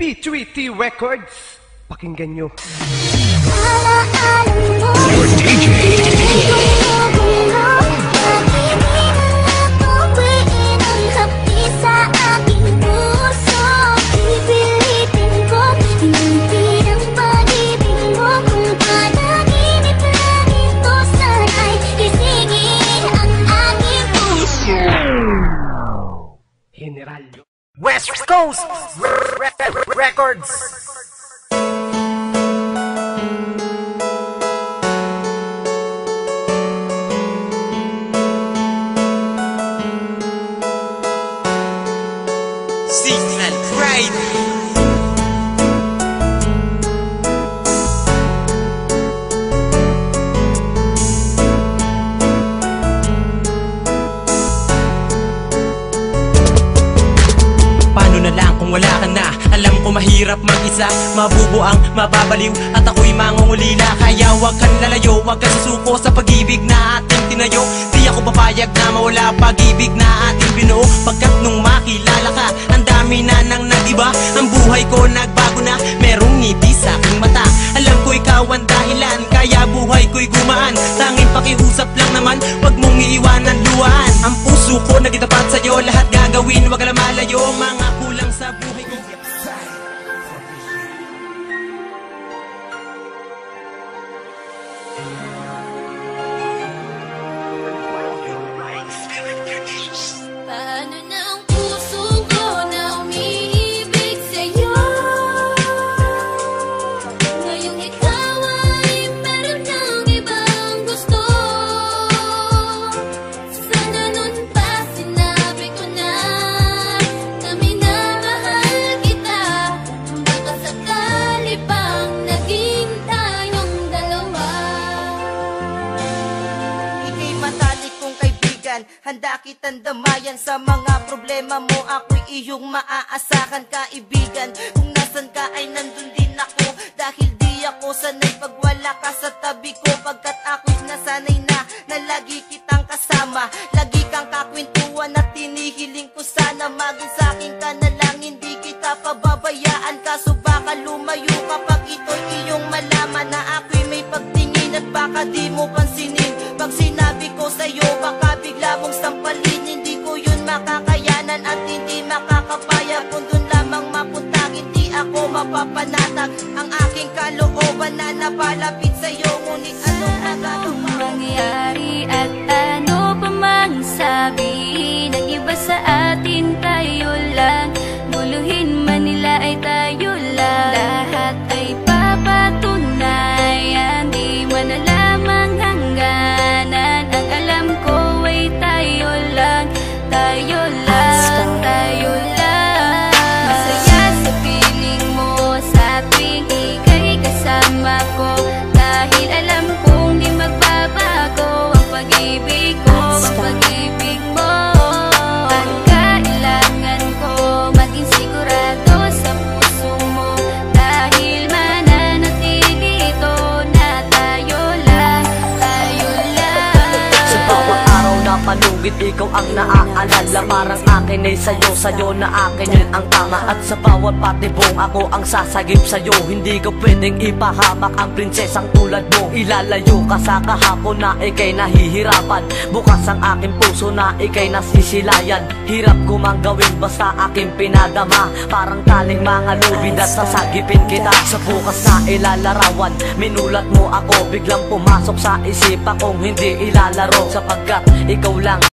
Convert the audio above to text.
T3T Records. Pakinggan nyo. Your DJ. General West Coast Records. Signal Pride. Paano na lang kung wala ka na? Alam ko mahirap mag-isa, mabubuang, mababaliw, at ako'y mangungulila. Kaya wag kang lalayo, wag kang susuko sa pag-ibig na ating tinayo. Di ako papayag na mawala pag-ibig na ating binuo. Pagkat nung makilala ka, ang dami na nang nag-iba. Ang buhay ko nagbago na, merong ngiti sa aking mata. Alam ko ikaw ang dahilan, kaya buhay ko'y gumaan. Tanging pakiusap lang naman, wag mong iiwanan luwaan. Ang puso ko nagitapat sa'yo, lahat gagawin, wag lang malayo. Mga kulang sa buhay ko. Paano na ang puso ko na umiibig sa'yo? Ngayong ikaw ay meron ng ibang gusto. Sana nun pa sinabi ko na minamahal kita. Baka sakali pang naging tayong dalawa. Ika'y matalik kong kaibigan, handa kitang damayan sa mga problema mo. Ako'y iyong maaasahan, kaibigan. Kung nasan ka ay nandun din ako, dahil di ako sanay pag wala ka sa tabi ko. Pagkat ako'y nasanay na lagi kitang kasama. Lagi kang kakwentuhan at tinihiling ko sana maging sa'kin ka na lang, hindi kita pababayaan. Kaso baka lumayo kapag ito'y iyong malaman na ako'y may pagtingin at baka di mo pansinin. Pag sinabi ko sa'yo, baka bigla mong sampalin. Hindi ko yun makakayanan at hindi makakapaya. Kung dun lamang mapunta, hindi ako mapapanatag. Ang aking kalooban na napalapit sa'yo, ngunit anong nagagawa mo? Mangyari at ano pa mang sabihin ng iba sa atin, tayo lang. Guluhin man nila ay tayo lang. Lahat ay papatunayan, di man alamang hangganan. Ang alam ko ay tayo lang, tayo lang, tayo lang. Masaya sa piling mo sa tuwing ika'y kasama ko, dahil alam kong di magbabago ang pag-ibig ko, ang pag-ibig mo. At kailangan ko maging sigurado sa puso mo, dahil mananatili ito na tayo lang, tayo lang. Sa bawat araw na panugit, ikaw ang naaalala. Parang akin ay sa'yo, sa'yo na akin yun ang tama. At sa bawat patibong, ako ang sasagip sa'yo. Hindi ko pwedeng ipahamak ang prinsesang tulad mo. Ilalayo ka sa kahapon na ika'y nahihirapan. Bukas ang aking puso na ika'y nasisilayan. Hirap ko mang gawin basta aking pinadama. Parang taling mga lubid at sasagipin kita. Sa bukas na ilalarawan, minulat mo ako. Biglang pumasok sa isipan kong hindi ilalaro, sapagkat ikaw lang